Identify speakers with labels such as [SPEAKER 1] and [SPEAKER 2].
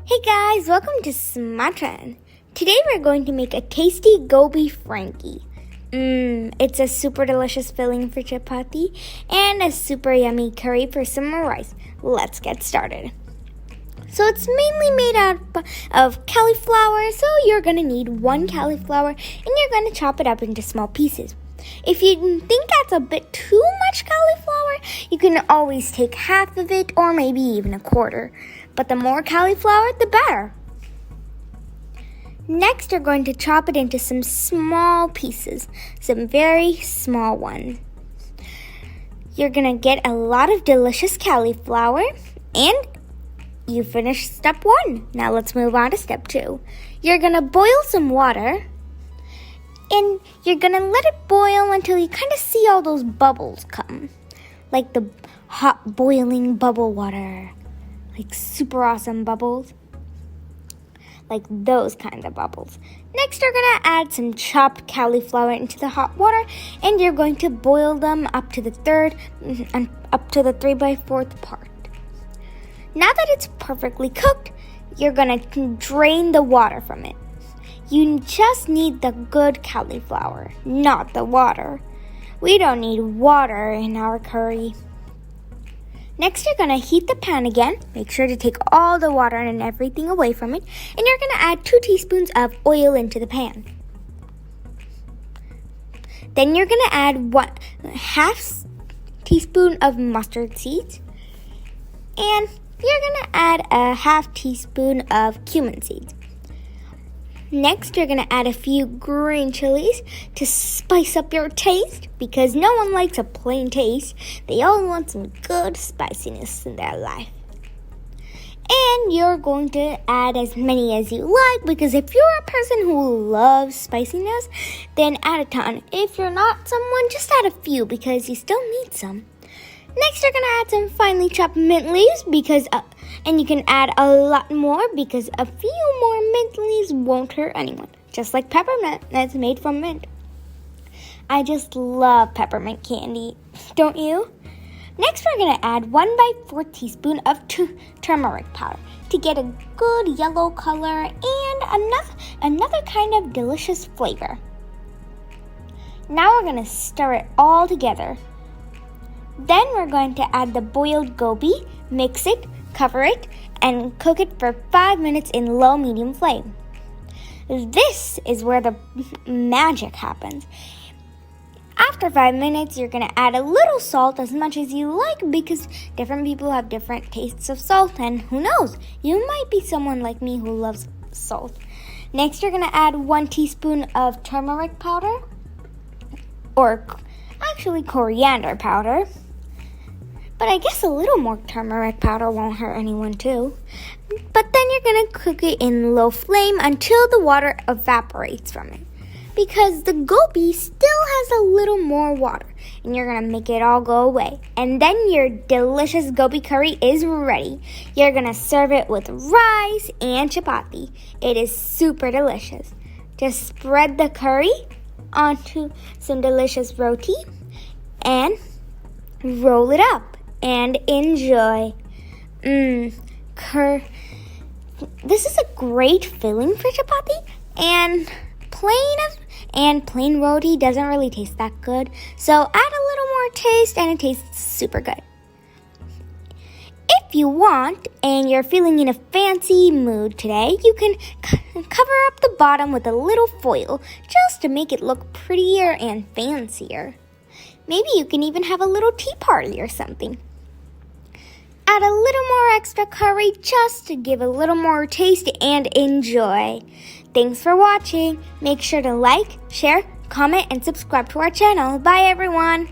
[SPEAKER 1] Hey guys, welcome to SMA-Trendz. Today we're going to make a tasty Gobi Frankie. It's a super delicious filling for chapati and a super yummy curry for summer rice. Let's get started. So it's mainly made out of cauliflower, so you're going to need one cauliflower and you're going to chop it up into small pieces. If you think that's a bit too much cauliflower, you can always take half of it or maybe even a quarter. But the more cauliflower, the better. Next, you're going to chop it into some small pieces, some very small ones. You're going to get a lot of delicious cauliflower, and you finished step 1. Now let's move on to step 2. You're going to boil some water, and you're going to let it boil until you kind of see all those bubbles come, like the hot boiling bubble water. Like super awesome bubbles. Like those kinds of bubbles. Next, you're going to add some chopped cauliflower into the hot water, and you're going to boil them up to the 3/4 part. Now that it's perfectly cooked, you're going to drain the water from it. You just need the good cauliflower, not the water. We don't need water in our curry. Next, you're going to heat the pan again. Make sure to take all the water and everything away from it. And you're going to add 2 teaspoons of oil into the pan. Then you're going to add 1/2 teaspoon of mustard seeds. And you're going to add a 1/2 teaspoon of cumin seeds. Next, you're going to add a few green chilies to spice up your taste, because no one likes a plain taste. They all want some good spiciness in their life. And you're going to add as many as you like, because if you're a person who loves spiciness, then add a ton. If you're not someone, just add a few, because you still need some. Next, you're going to add some finely chopped mint leaves, and you can add a lot more, because a few more mint leaves won't hurt anyone. Just like peppermint that's made from mint. I just love peppermint candy, don't you? Next, we're going to add 1/4 teaspoon of turmeric powder to get a good yellow color and another kind of delicious flavor. Now we're going to stir it all together. Then we're going to add the boiled gobi, mix it, cover it, and cook it for 5 minutes in low-medium flame. This is where the magic happens. After 5 minutes, you're going to add a little salt, as much as you like, because different people have different tastes of salt, and who knows, you might be someone like me who loves salt. Next, you're going to add 1 teaspoon of turmeric powder, or actually coriander powder. But I guess a little more turmeric powder won't hurt anyone too. But then you're going to cook it in low flame until the water evaporates from it. Because the gobi still has a little more water. And you're going to make it all go away. And then your delicious gobi curry is ready. You're going to serve it with rice and chapati. It is super delicious. Just spread the curry onto some delicious roti and roll it up. And enjoy. This is a great filling for chapati, and plain roti doesn't really taste that good. So add a little more taste, and it tastes super good. If you want, and you're feeling in a fancy mood today, you can cover up the bottom with a little foil, just to make it look prettier and fancier. Maybe you can even have a little tea party or something. Add a little more extra curry just to give a little more taste and enjoy. Thanks for watching. Make sure to like, share, comment, and subscribe to our channel. Bye, everyone.